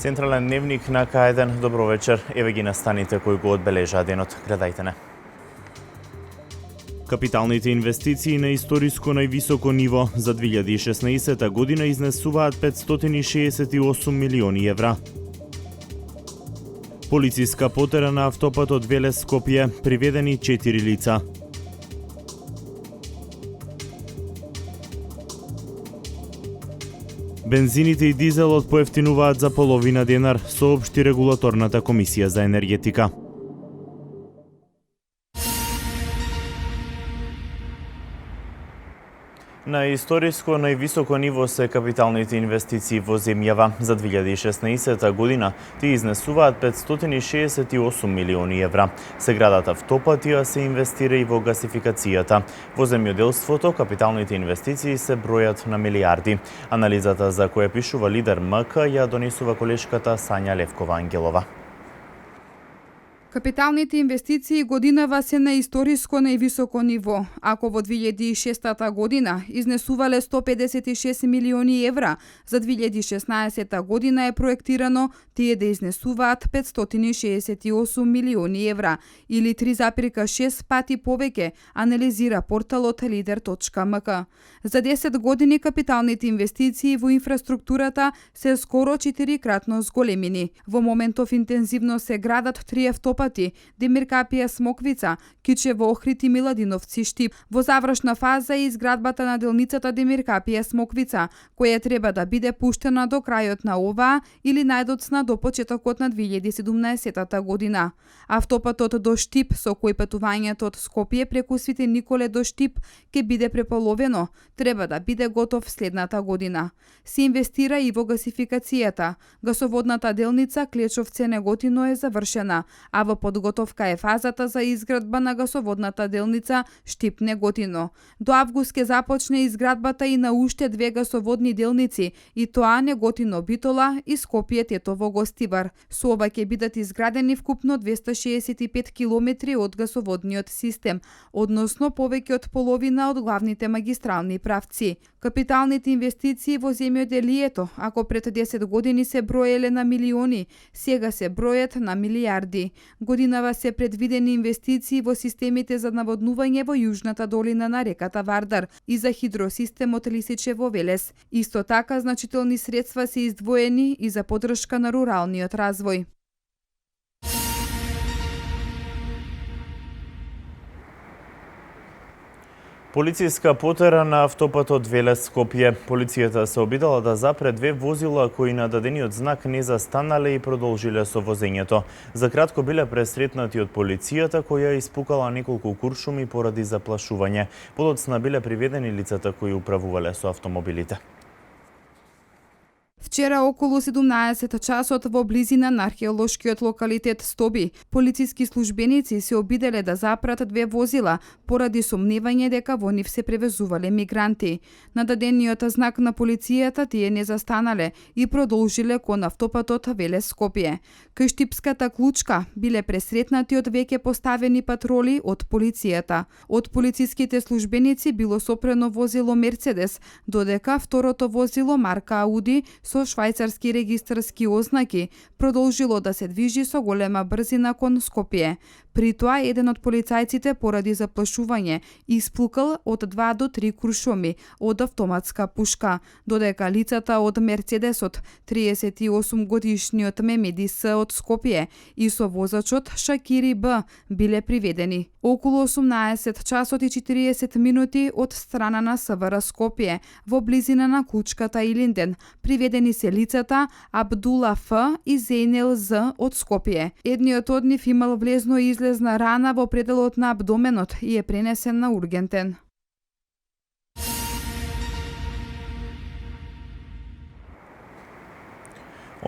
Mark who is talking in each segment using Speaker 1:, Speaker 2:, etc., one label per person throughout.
Speaker 1: Централен дневник на К1. Добро вечер. Еве ги настаните кои го одбележаа денот. Гледајте не. Капиталните инвестиции на историско највисоко ниво за 2016 година изнесуваат 568 милиони евра. Полициска потера на автопатот Велес-Скопје, приведени 4 лица. Бензините и дизелот поевтинуваат за половина денар, соопшти регулаторната комисија за енергетика. На историско највисоко ниво се капиталните инвестиции во земјава. За 2016 година тие изнесуваат 568 милиони евра. Се градат автопатија, се инвестира и во гасификацијата. Во земјоделството капиталните инвестиции се бројат на милиарди. Анализата за која пишува лидер МК ја донесува колешката Сања Левкова-Ангелова.
Speaker 2: Капиталните инвестиции годинава се на историско највисоко ниво. Ако во 2006 година изнесувале 156 милиони евра, за 2016 година е проектирано тие да изнесуваат 568 милиони евра, или 3,6 пати повеќе, анализира порталот Lider.mk. За 10 години капиталните инвестиции во инфраструктурата се скоро 4-кратно зголемени. Во моментов интензивно се градат 3 автопати: Демиркапија Смоквица, Кичево Охрид и Миладиновци Штип. Во завршна фаза е изградбата на делницата Демиркапија Смоквица, која треба да биде пуштена до крајот на оваа или најдоцна до почетокот на 2017 година. Автопатот до Штип, со кој патувањето од Скопје преку Свети Николе до Штип ќе биде преполовено, треба да биде готов следната година. Се инвестира и во гасификацијата. Гасоводната делница Клечовце-Неготино е завршена, а во подготовка е фазата за изградба на гасоводната делница Штип-Неготино. До август ќе започне изградбата и на уште 2 гасоводни делници, и тоа Неготино-Битола и Скопје-Тетово-Гостивар. Со ова ќе бидат изградени вкупно 265 километри од гасоводниот систем, односно повеќе од половина од главните магистрални правци. Капиталните инвестиции во земјоделието, ако пред 10 години се броеле на милиони, сега се бројат на милиарди. Годинава се предвидени инвестиции во системите за наводнување во јужната долина на реката Вардар и за хидросистемот Лисичево Велес. Исто така значителни средства се издвоени и за поддршка на руралниот развој.
Speaker 1: Полициска потера на автопатот Велес-Скопје. Полицијата се обидела да запре 2 возила кои на дадениот знак не застанале и продолжиле со возењето. За кратко биле пресретнати од полицијата, која испукала неколку куршуми поради заплашување. Подоцна биле приведени лицата кои управувале со автомобилите.
Speaker 2: Вчера околу 17 часот во близина на археолошкиот локалитет Стоби, полициски службеници се обиделе да запрат 2 возила поради сомневање дека во нив се превезувале мигранти. На дадениот знак на полицијата тие не застанале и продолжиле кон автопатот Велес-Скопје. Кај Штипската клучка биле пресретнати од веќе поставени патроли од полицијата. Од полициските службеници било сопрено возило Мерцедес, додека второто возило марка Ауди со швајцарски регистарски ознаки продолжило да се движи со голема брзина кон Скопје. При тоа еден од полицајците поради заплашување исплукал од 2 до 3 куршуми од автоматска пушка, додека лицата од Мерцедесот, 38 годишниот Мемеди С од Скопје и со возачот Шакири Б биле приведени. Околу 18 часот и 40 минути од страна на СВР Скопје, во близина на клучката Илинден, приведени се лицата Абдула Ф и Зейнел З од Скопје. Едниот од нив имал влезно и излезна рана во пределот на абдоменот и е пренесен на ургентен.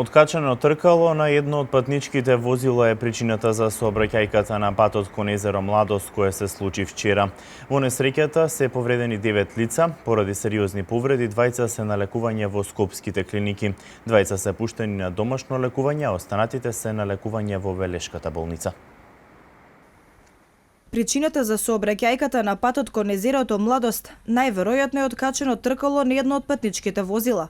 Speaker 1: Откачано тркало на едно од патничките возила е причината за сообраќајката на патот кон езеро Младост, која се случи вчера. Во несреќата се повредени 9 лица, поради сериозни повреди, двајца се на лекување во скопските клиники. Двајца се пуштени на домашно лекување, а останатите се на лекување во Велешката болница.
Speaker 3: Причината за сообраќајката на патот кон езерото Младост најверојатно е откачено тркало на едно од патничките возила.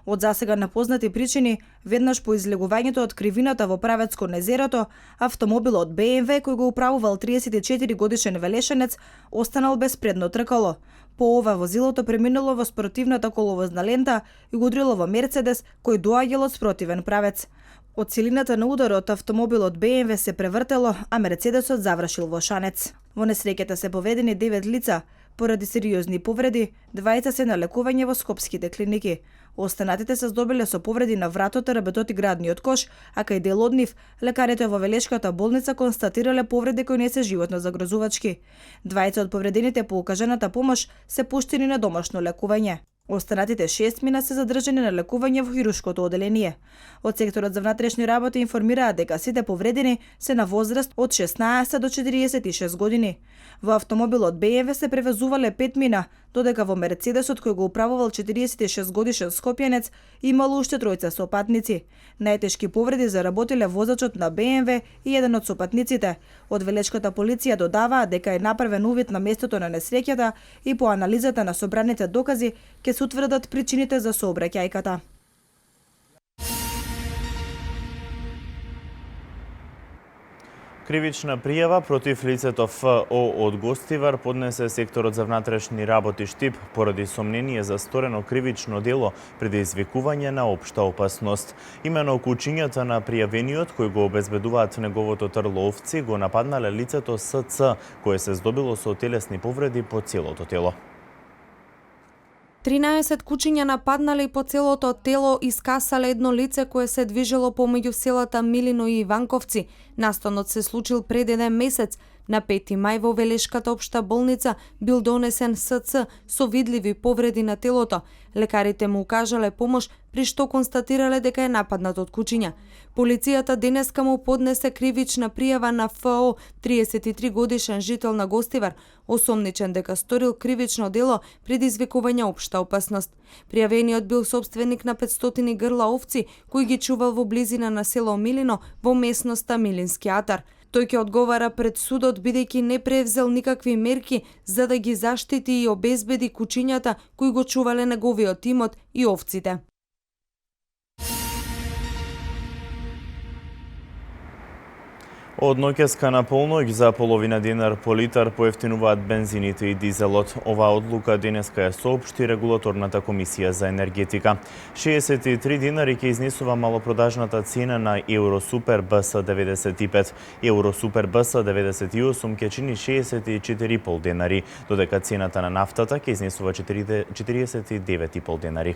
Speaker 3: Од засега непознати причини, веднаш по излегувањето од кривината во правец кон езерото, автомобилот BMW кој го управувал 34 годишен велешанец останал без предно тркало. По ова возилото преминуло во спортивната коловозна лента и го удрило во Мерцедес кој доаѓал од спротивен правец. Од силината на ударот автомобилот BMW се превртело, а Мерцедесот завршил во шанец. Во несреќата се повредени 9 лица, поради сериозни повреди, двајца се на лекување во скопските клиники. Останатите се здобиле со повреди на вратот, ребетот и градниот кош, а кај дел од нив, лекарите во Велешката болница констатирале повреди кои не се животно загрозувачки. Двајца од повредените по укажаната помош се пуштени на домашно лекување. Останатите 6 мина се задржани на лекување во хирушкото оделение. Од секторот за внатрешни работи информираат дека сите повредени се на возраст од 16 до 46 години. Во автомобилот BMW се превезувале 5 мина, додека во Мерцедесот кој го управувал 46 годишен скопјанец имало уште тројца сопатници. Најтешки повреди заработиле возачот на BMW и еден од сопатниците. Од Велешката полиција додаваат дека е направен увид на местото на несреќата и по анализата на собраните докази ќе се утврдат причините за сообраќајката.
Speaker 1: Кривична пријава против лицето ФО од Гостивар поднесе секторот за внатрешни работи Штип поради сомнение за сторено кривично дело предизвикување на општа опасност. Имено кучињата на пријавениот кој го обезбедуваат неговото трло овци го нападнале лицето СЦ, кое се здобило со телесни повреди по целото тело.
Speaker 4: 13 кучиња нападнале и по целото тело и скасале едно лице кое се движело помеѓу селата Милино и Иванковци. Настанот се случил пред еден месец. На 5 мај во Велешката општа болница бил донесен СЦ со видливи повреди на телото. Лекарите му укажале помош при што констатирале дека е нападнат од кучиња. Полицијата денеска му поднесе кривична пријава на ФО, 33 годишен жител на Гостивар, осомничен дека сторил кривично дело предизвикување општа опасност. Пријавениот бил собственик на 500 грла овци кои ги чувал во близина на село Милино во местноста Милински атар. Тој ќе одговара пред судот бидејќи не превзел никакви мерки за да ги заштити и обезбеди кучињата кои го чувале неговиот имот и овците.
Speaker 1: Од ноќеска на полноќ за половина динар по литар поевтинуваат бензините и дизелот. Оваа одлука денеска ја соопшти регулаторната комисија за енергетика. 63 динари ќе изнесува малопродажната цена на Евросупер БС 95. Евросупер БС 98 ќе чини 64,5 денари, додека цената на нафтата ќе изнесува 49,5 денари.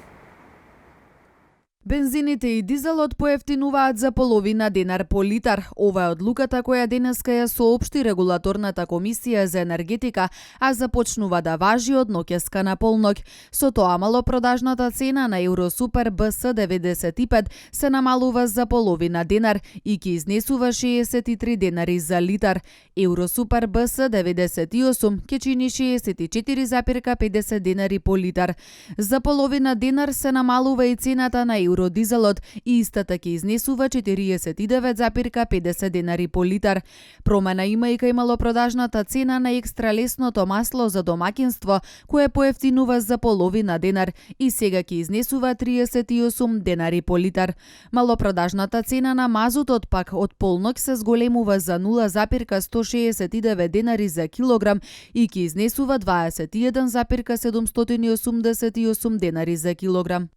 Speaker 5: Бензините и дизелот поевтинуваат за половина динар по литар. Ова е одлуката која денеска ја соопшти регулаторната комисија за енергетика, а започнува да важи од ноќеска на полноќ. Со тоа малопродажната цена на Евросупер БС 95 се намалува за половина динар и ќе изнесува 63 денари за литар. Евросупер БС 98 ќе чини 64,50 денари по литар. За половина динар се намалува и цената на евродизелот и истата ќе изнесува 49,50 денари по литар. Промена има и кај малопродажната цена на екстра лесното масло за домаќинство, кое поевтинува за половина денар и сега ќе изнесува 38 денари по литар. Малопродажната цена на мазутот пак од полноќ се зголемува за 0,169 денари за килограм и ќе изнесува 21,788 денари за килограм.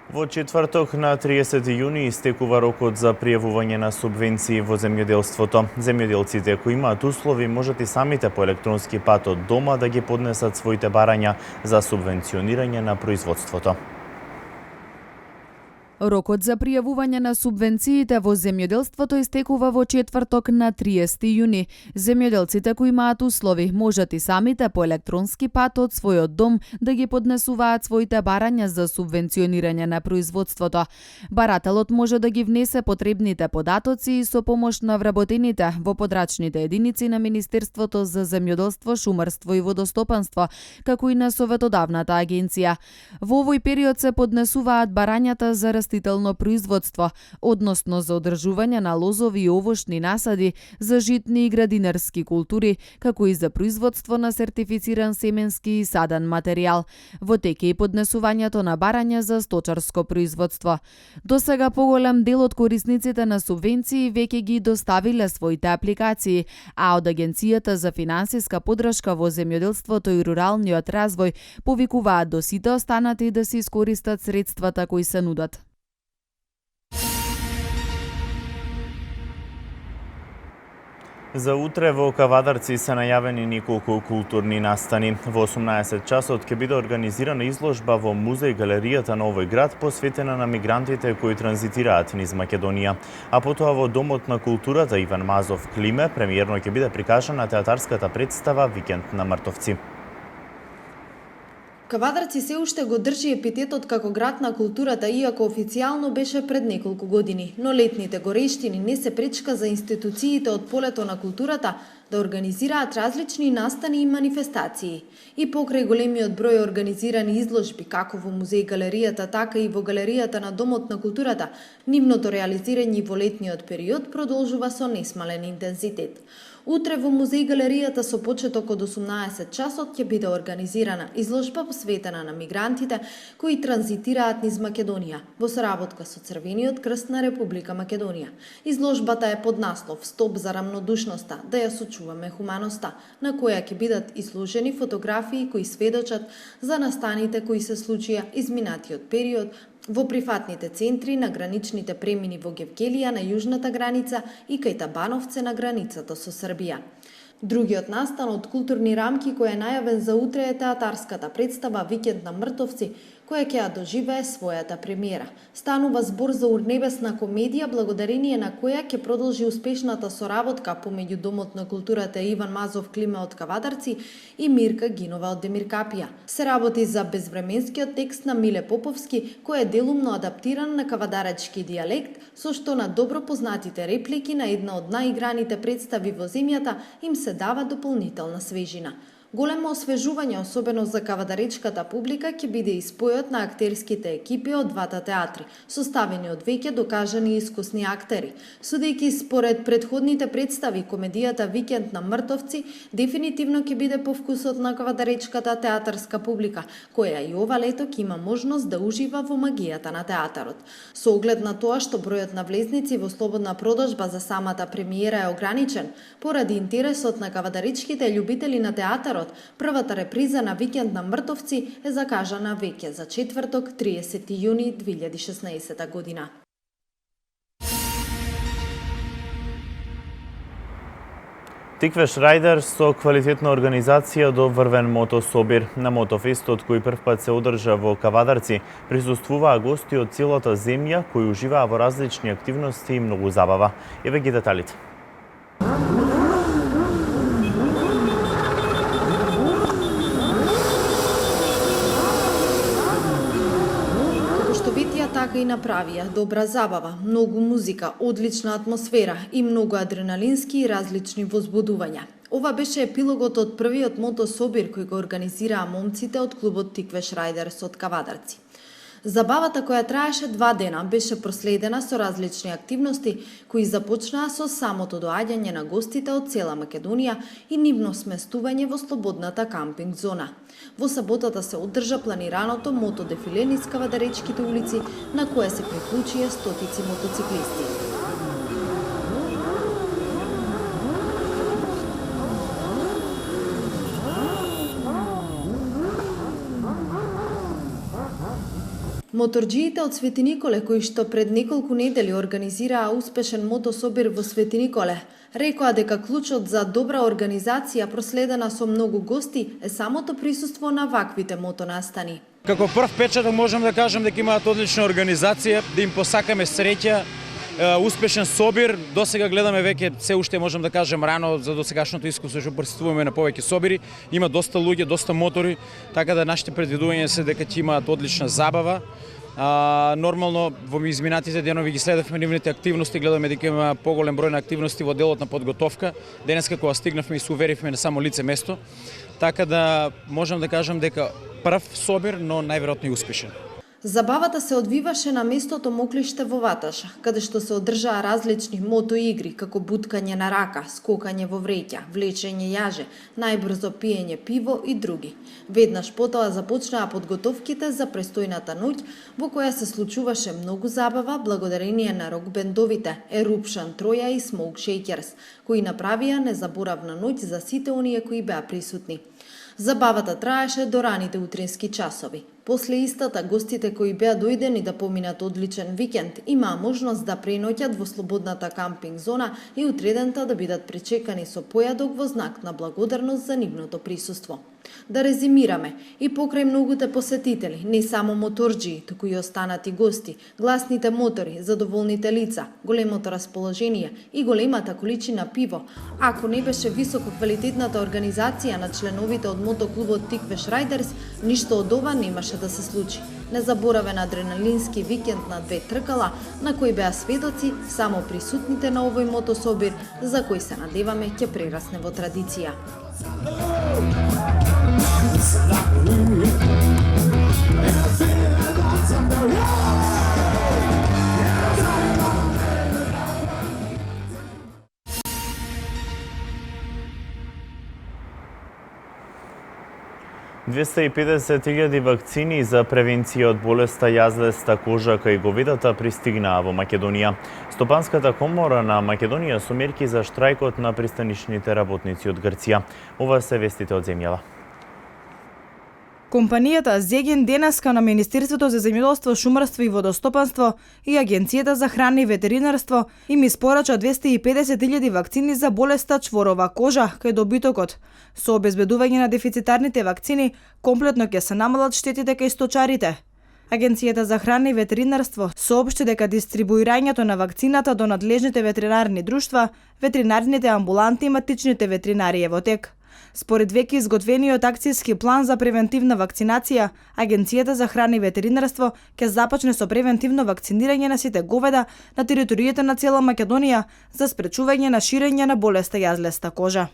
Speaker 1: Во четврток на 30 јуни истекува рокот за пријавување на субвенции во земјоделството. Земјоделците кои имаат услови можат и самите по електронски пат од дома да ги поднесат своите барања за субвенционирање на производството.
Speaker 5: Рокот за пријавување на субвенциите во земјоделството истекува во четврток на 30 јуни. Земјоделците кои имаат услови можат и самите по електронски пат од својот дом да ги поднесуваат своите барања за субвенционирање на производството. Барателот може да ги внесе потребните податоци и со помош на вработените во подрачните единици на Министерството за земјоделство, шумарство и водостопанство, како и на Советодавната агенција. Во овој период се поднесуваат барањата за растително производство, односно за одржување на лозови и овошни насади, за житни и градинарски култури, како и за производство на сертифициран семенски и садан материјал. Во тек е и поднесувањето на барања за сточарско производство. До сега поголем дел од корисниците на субвенции веќе ги доставиле своите апликации, а од Агенцијата за финансиска поддршка во земјоделството и руралниот развој повикуваат до сите останати да се искористат средствата кои се нудат.
Speaker 1: За утре во Кавадарци се најавени неколку културни настани. Во 18 часот ќе биде организирана изложба во музеј галеријата на овој град посветена на мигрантите кои транзитираат низ Македонија. А потоа во Домот на културата Иван Мазов Климе премиерно ќе биде прикажана театарската представа Викенд на мртовци.
Speaker 6: Кавадарци се уште го држи епитетот како град на културата, иако официјално беше пред неколку години. Но летните горештини не се пречка за институциите од полето на културата да организираат различни настани и манифестации. И покрај големиот број организирани изложби, како во музеј галеријата, така и во галеријата на Домот на културата, нивното реализирање во летниот период продолжува со несмален интензитет. Утре во музеј галеријата со почеток од 18 часот ќе биде организирана изложба посветена на мигрантите кои транзитираат низ Македонија во соработка со Црвениот крст на Република Македонија. Изложбата е под наслов Стоп за рамнодушноста, да ја сочуваме хуманоста, на која ќе бидат изложени фотографии кои сведочат за настаните кои се случија изминатиот период во прифатните центри на граничните премини во Гевгелија на јужната граница и кај Табановце на границата со Србија. Другиот настан од културни рамки кој е најавен за утре е театарската представа Викенд на мртовци, која ќе ја доживее својата премиера. Станува збор за урнебесна комедија, благодарение на која ќе продолжи успешната соработка помеѓу Домот на културата Иван Мазов Климе од Кавадарци и Мирка Гинова од Демиркапија. Се работи за безвременскиот текст на Миле Поповски, кој е делумно адаптиран на кавадарачки дијалект, со што на добро познатите реплики на една од наиграните представи во земјата им се дава дополнителна свежина. Големо освежување, особено за кавадаречката публика, ќе биде и спојот на актерските екипи од двата театри, составени од веќе докажани и искусни актери. Судејќи според предходните представи, комедијата Викенд на мртовци дефинитивно ќе биде по вкусот на кавадаречката театарска публика, која и ова лето ќе има можност да ужива во магијата на театарот. Со оглед на тоа што бројот на влезници во слободна продажба за самата премиера е ограничен, поради интересот на кавадаречките љубители на театарот, првата реприза на Викенд на мртовци е закажана веќе за четврток, 30 јуни 2016 година.
Speaker 1: Тиквеш Рајдер со квалитетна организација до врвен мотособир. На мотофестот кој првпат се одржа во Кавадарци присуствуваа гости од целата земја кои уживаа во различни активности и многу забава. Еве ги деталите.
Speaker 6: Така и направија добра забава, многу музика, одлична атмосфера и многу адреналински и различни возбудувања. Ова беше епилогот од првиот мотособир кој го организираа момците од клубот Тиквеш Рајдерс од Кавадарци. Забавата која траеше 2 дена беше проследена со различни активности кои започнаа со самото доаѓање на гостите од цела Македонија и нивно сместување во слободната кампинг зона. Во саботата се одржа планираното мотодефиле низ кавадаречките улици, на која се приклучија стотици мотоциклисти. Моторџиите од Свети Николе, кои што пред неколку недели организираа успешен мотособир во Свети Николе, рекоа дека клучот за добра организација проследена со многу гости е самото присуство на ваквите мотонастани.
Speaker 7: Како прв печаток можам да кажам дека имаат одлична организација, да им посакаме среќа, успешен собир. До сега гледаме веќе се уште можам да кажем рано за досегашното искуство што присуствуваме на повеќе собири. Има доста луѓе, доста мотори, така да нашите предвидувања се дека ќе имаат одлична забава. Нормално во изминатите денови ги следевме нивните активности, гледаме дека има поголем број на активности во делот на подготовка. Денеска кога стигнавме и се уверивме на само лице место, така да можам да кажам дека прв собир, но најверојатно и успешен.
Speaker 6: Забавата се одвиваше на местото Моклиште во Ваташа, каде што се одржаа различни мотоигри, како буткање на рака, скокање во вреќа, влечење јаже, најбрзо пиење пиво и други. Веднаш потоа започнаа подготовките за престојната ноќ, во која се случуваше многу забава благодарение на рок-бендовите Eruption Троја и Smoke Shakers, кои направија незаборавна ноќ за сите оние кои беа присутни. Забавата траеше до раните утрински часови. После истата, гостите кои беа дојдени да поминат одличен викенд, имаа можност да преноќат во слободната кампинг зона и утредента да бидат причекани со појадок во знак на благодарност за нивното присуство. Да резимираме, и покрај многуте посетители, не само моторџии, туку и останати гости, гласните мотори, задоволните лица, големото расположение и големата количина пиво, ако не беше високо квалитетната организација на членовите од мотоклубот Тиквеш Райдерс, ништо од ова немаше да се случи. Незаборавен адреналински викенд на две тркала, на кој беа сведоци само присутните на овој мотособир, за кој се надеваме ќе прерасне во традиција.
Speaker 1: $250,000 вакцини за превенција од болеста јазлеста кожа кај говедата пристигнаа во Македонија. Стопанската комора на Македонија со мерки за штрајкот на пристанишните работници од Грција. Ова се вестите од земјава.
Speaker 3: Компанијата Зеген денеска на Министерството за земјоделство, шумарство и водостопанство и Агенцијата за храна и ветеринарство им испорача 250,000 вакцини за болеста чворова кожа кај добитокот. Со обезбедување на дефицитарните вакцини, комплетно ќе се намалат штетите кај сточарите. Агенцијата за храна и ветеринарство соопшти дека дистрибуирањето на вакцината до надлежните ветеринарни друштва, ветеринарните амбуланти и матичните ветеринари е во тек. Според веќе изготвениот акцијски план за превентивна вакцинација, Агенцијата за храна и ветеринарство ќе започне со превентивно вакцинирање на сите говеда на територијата на цела Македонија за спречување на ширење на болеста јазлеста кожа.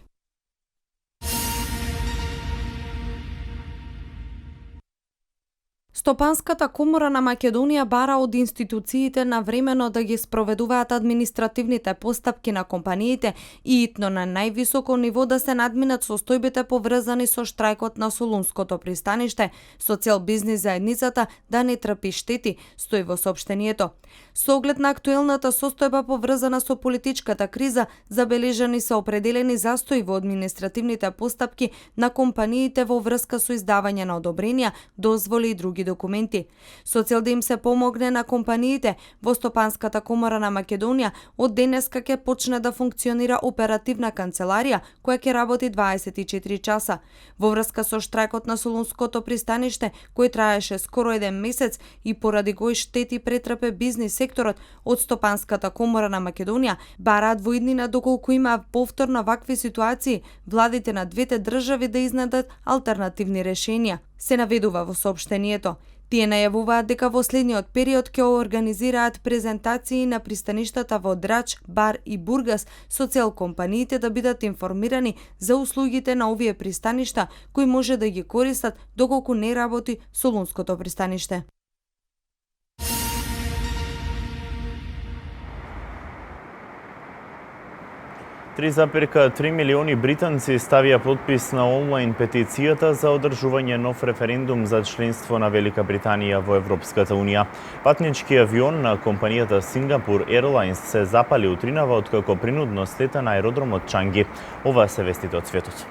Speaker 4: Стопанската комора на Македонија бара од институциите навремено да ги спроведуваат административните постапки на компаниите и итно на највисоко ниво да се надминат состојбите поврзани со штрајкот на Солунското пристаниште, со цел бизнис заедницата да не трпи штети, стои во соопштението. Со оглед на актуелната состојба поврзана со политичката криза, забележани се определени застои во административните постапки на компаниите во врска со издавање на одобренија, дозволи и други документи. Со цел да им се помогне на компаниите, во Стопанската комора на Македонија од денеска ќе почне да функционира оперативна канцеларија која ќе работи 24 часа. Во врска со штрајкот на Солунското пристаниште, кој траеше скоро 1 месец и поради кој штети претрпе бизнис секторот, од Стопанската комора на Македонија бараат во иднина доколку има повторно вакви ситуации, владите на двете држави да изнедат алтернативни решенија. Се наведува во соопштението. Тие најавуваат дека во следниот период ќе организираат презентации на пристаништата во Драч, Бар и Бургас со цел компаниите да бидат информирани за услугите на овие пристаништа кои може да ги користат доколку не работи Солунското пристаниште.
Speaker 1: $3,3 милиони британци ставија подпис на онлайн петицијата за одржување нов референдум за членство на Велика Британија во Европската Унија. Патнички авион на компанијата Singapore Airlines се запали утринава откако принудно слета на аеродромот Чанги. Ова се вестите од светот.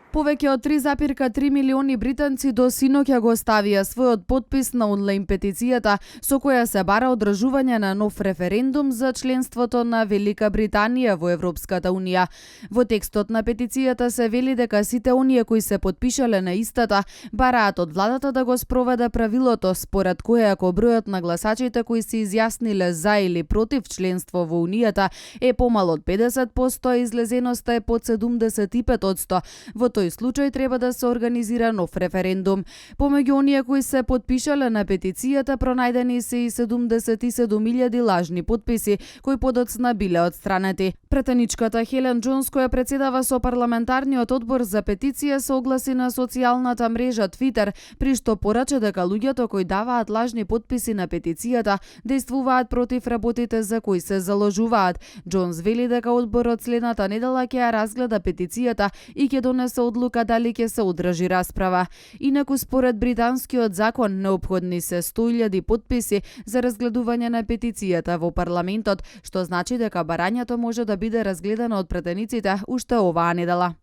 Speaker 5: Повеќе од 3,3 милиони британци до синоќа го ставија својот подпис на онлайн петицијата со која се бара одржување на нов референдум за членството на Велика Британија во Европската унија. Во текстот на петицијата се вели дека сите оние кои се потпишале на истата бараат од владата да го спроведе правилото според кое ако бројот на гласачите кои се изјасниле за или против членство во унијата е помал од 50%, излезеноста е под 75%. Во тој случај треба да се организира нов референдум. Помеѓу оние кои се потпишале на петицијата пронајдени се и 77.000 лажни потписи кои подоцна биле отстранети. Претеничката Хелен Джонс, која председава со парламентарниот одбор за петиција, се огласи на социјалната мрежа Твитер, при што порача дека луѓето кои даваат лажни потписи на петицијата действуваат против работите за кои се заложуваат. Джонс вели дека одборот следната недела ќе ја разгледа петицијата и ќе донесе одлука дали ќе се одржи расправа. Инаку според британскиот закон неопходни се 100.000 потписи за разгледување на петицијата во парламентот, што значи дека барањето може да биде разгледано од претениците уште оваа недела.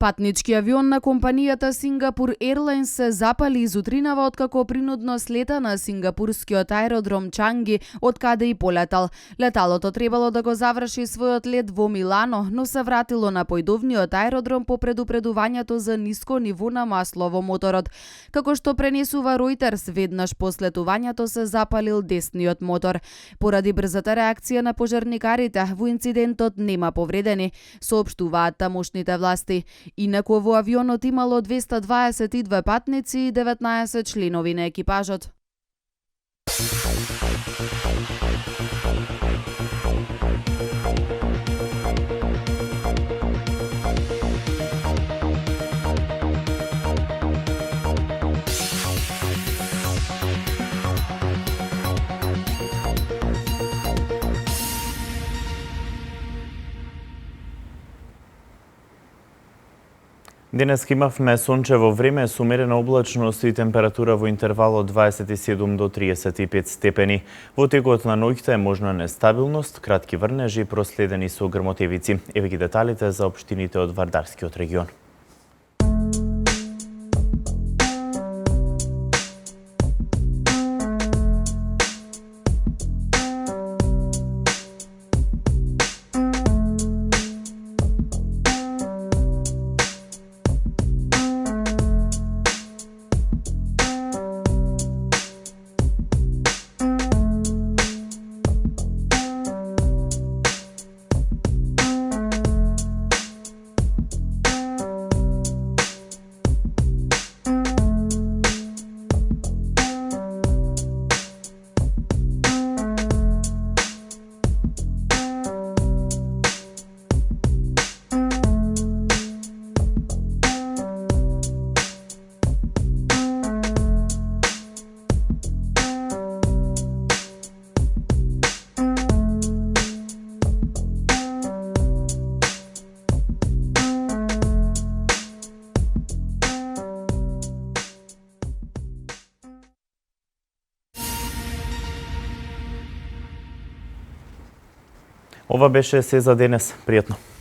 Speaker 5: Патнички авион на компанијата Singapore Airlines се запали изутринава откако принудно слета на сингапурскиот аеродром Чанги, од каде и полетал. Леталото требало да го заврши својот лет во Милано, но се вратило на појдовниот аеродром по предупредувањето за ниско ниво на масло во моторот. Како што пренесува Reuters, веднаш по слетувањето се запалил десниот мотор. Поради брзата реакција на пожарникарите, во инцидентот нема повредени, соопштуваат тамошните власти. Инаку во авионот имало 222 патници и 19 членови на екипажот.
Speaker 1: Денес имавме сончево време со умерена облачност и температура во интервал од 27 до 35 степени. Во текот на ноќта е можна нестабилност, кратки врнежи проследени со грмотевици. Еве ги деталите за општините од Вардарскиот регион. Ова беше се за денес. Пријатно.